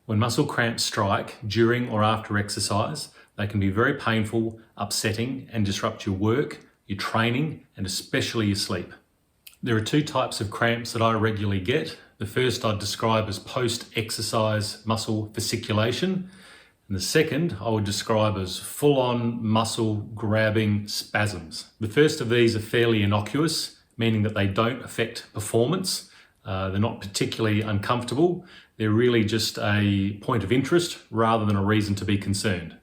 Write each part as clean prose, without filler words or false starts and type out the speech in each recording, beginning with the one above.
When muscle cramps strike during or after exercise, they can be very painful, upsetting, and disrupt your work, your training, and especially your sleep. There are two types of cramps that I regularly get. The first I'd describe as post-exercise muscle fasciculation, and the second I would describe as full-on muscle grabbing spasms. The first of these are fairly innocuous, meaning that they don't affect performance. They're not particularly uncomfortable. They're really just a point of interest rather than a reason to be concerned.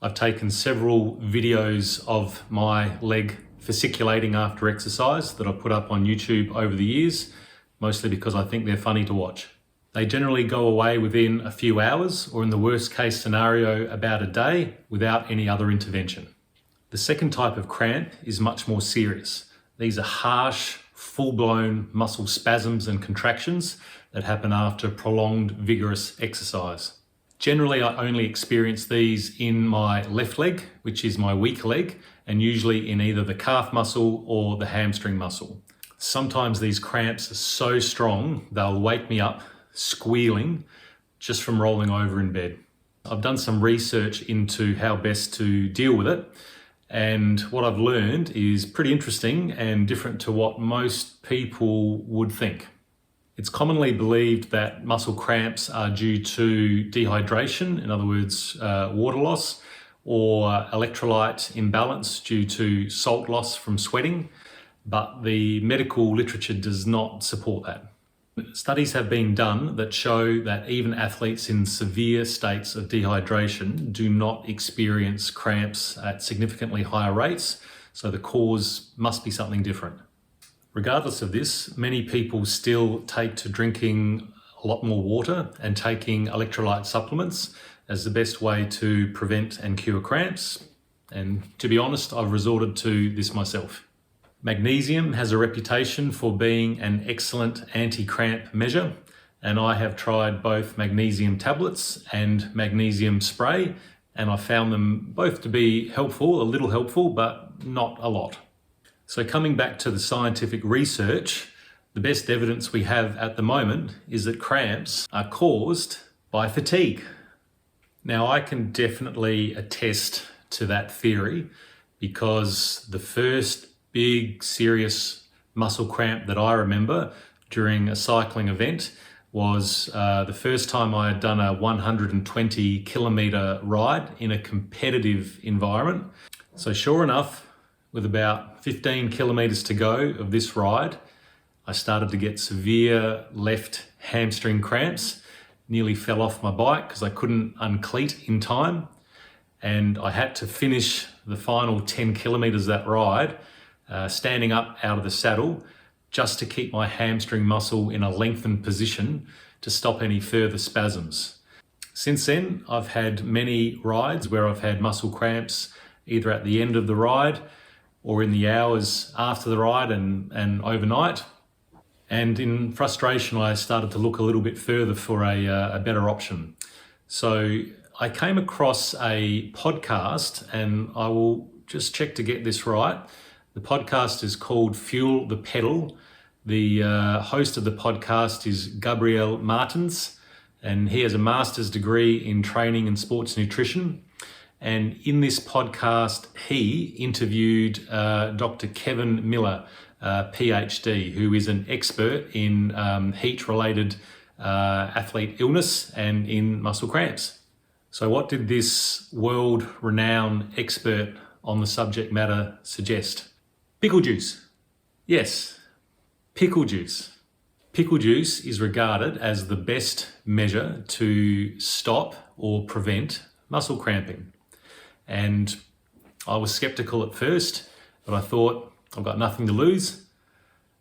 I've taken several videos of my leg fasciculating after exercise that I've put up on YouTube over the years, mostly because I think they're funny to watch. They generally go away within a few hours, or in the worst case scenario, about a day, without any other intervention. The second type of cramp is much more serious. These are harsh, full-blown muscle spasms and contractions that happen after prolonged vigorous exercise. Generally, I only experience these in my left leg, which is my weak leg, and usually in either the calf muscle or the hamstring muscle. Sometimes these cramps are so strong, they'll wake me up squealing just from rolling over in bed. I've done some research into how best to deal with it, and what I've learned is pretty interesting and different to what most people would think. It's commonly believed that muscle cramps are due to dehydration, in other words, water loss, or electrolyte imbalance due to salt loss from sweating, but the medical literature does not support that. Studies have been done that show that even athletes in severe states of dehydration do not experience cramps at significantly higher rates, so the cause must be something different. Regardless of this, many people still take to drinking a lot more water and taking electrolyte supplements as the best way to prevent and cure cramps. And to be honest, I've resorted to this myself. Magnesium has a reputation for being an excellent anti-cramp measure, and I have tried both magnesium tablets and magnesium spray, and I found them both to be helpful, a little helpful, but not a lot. So coming back to the scientific research, the best evidence we have at the moment is that cramps are caused by fatigue. Now, I can definitely attest to that theory because the first big serious muscle cramp that I remember during a cycling event was the first time I had done a 120 kilometer ride in a competitive environment. So sure enough, with about 15 kilometers to go of this ride, I started to get severe left hamstring cramps, nearly fell off my bike because I couldn't uncleat in time. And I had to finish the final 10 kilometers of that ride standing up out of the saddle just to keep my hamstring muscle in a lengthened position to stop any further spasms. Since then, I've had many rides where I've had muscle cramps either at the end of the ride or in the hours after the ride and overnight. And in frustration, I started to look a little bit further for a better option. So I came across a podcast, and I will just check to get this right. The podcast is called Fuel the Pedal. The host of the podcast is Gabriel Martins, and he has a master's degree in training and sports nutrition. And in this podcast, he interviewed Dr. Kevin Miller, PhD, who is an expert in heat-related athlete illness and in muscle cramps. So what did this world-renowned expert on the subject matter suggest? Pickle juice. Yes, pickle juice. Pickle juice is regarded as the best measure to stop or prevent muscle cramping. And I was skeptical at first, but I thought I've got nothing to lose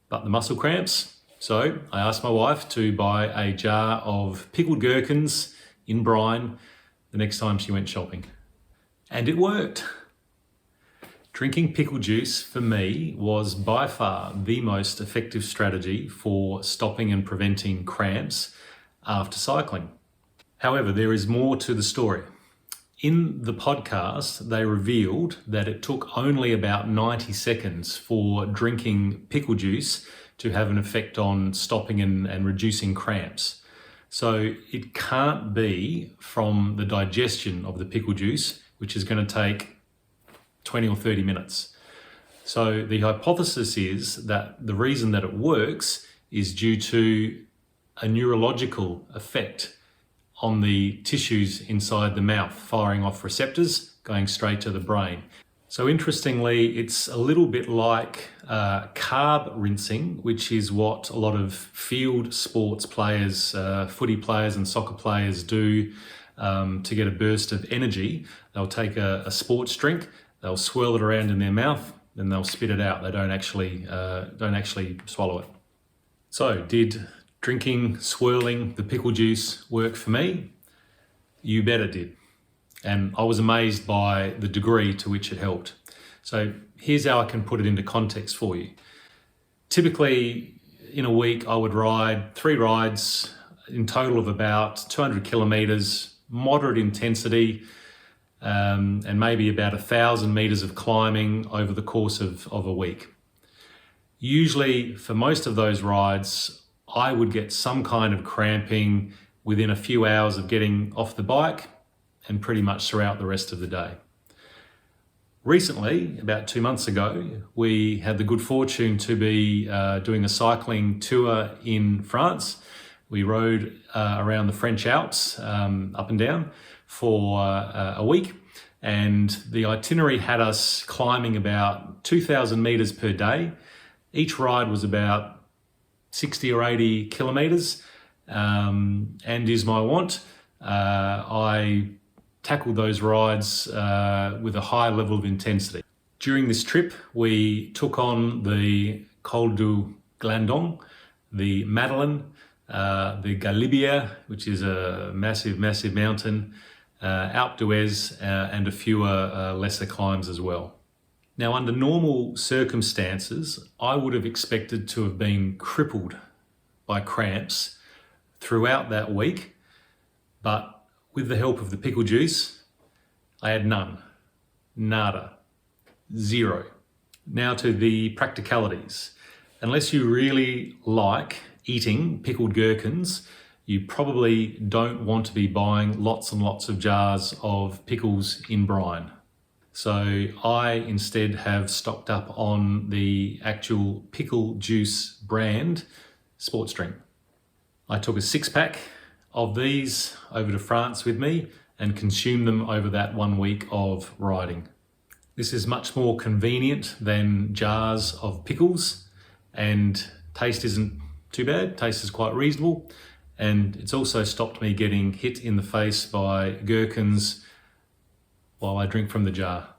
but the muscle cramps. So I asked my wife to buy a jar of pickled gherkins in brine the next time she went shopping. And it worked. Drinking pickle juice for me was by far the most effective strategy for stopping and preventing cramps after cycling. However, there is more to the story. In the podcast, they revealed that it took only about 90 seconds for drinking pickle juice to have an effect on stopping and reducing cramps. So it can't be from the digestion of the pickle juice, which is going to take 20 or 30 minutes. So the hypothesis is that the reason that it works is due to a neurological effect on the tissues inside the mouth, firing off receptors, going straight to the brain. So interestingly, it's a little bit like carb rinsing, which is what a lot of field sports players, footy players and soccer players do to get a burst of energy. They'll take a sports drink, they'll swirl it around in their mouth, then they'll spit it out. They don't actually swallow it. So did drinking, swirling the pickle juice work for me? You bet it did. And I was amazed by the degree to which it helped. So here's how I can put it into context for you. Typically in a week, I would ride 3 rides in total of about 200 kilometers, moderate intensity, and maybe about 1,000 meters of climbing over the course of a week. Usually for most of those rides, I would get some kind of cramping within a few hours of getting off the bike and pretty much throughout the rest of the day. Recently, about 2 months ago, we had the good fortune to be doing a cycling tour in France. We rode around the French Alps, up and down, for a week. And the itinerary had us climbing about 2,000 meters per day. Each ride was about 60 or 80 kilometers. And is my want, I tackled those rides with a high level of intensity. During this trip, we took on the Col du Glandon, the Madeleine, the Galibier, which is a massive, massive mountain, Alpe d'Huez, and a few lesser climbs as well. Now, under normal circumstances, I would have expected to have been crippled by cramps throughout that week, but with the help of the pickle juice, I had none, nada, zero. Now to the practicalities. Unless you really like eating pickled gherkins, you probably don't want to be buying lots and lots of jars of pickles in brine. So I instead have stocked up on the actual pickle juice brand sports drink. I took a 6-pack of these over to France with me and consumed them over that 1 week of riding. This is much more convenient than jars of pickles, and taste isn't too bad. Taste is quite reasonable, and it's also stopped me getting hit in the face by gherkins while I drink from the jar.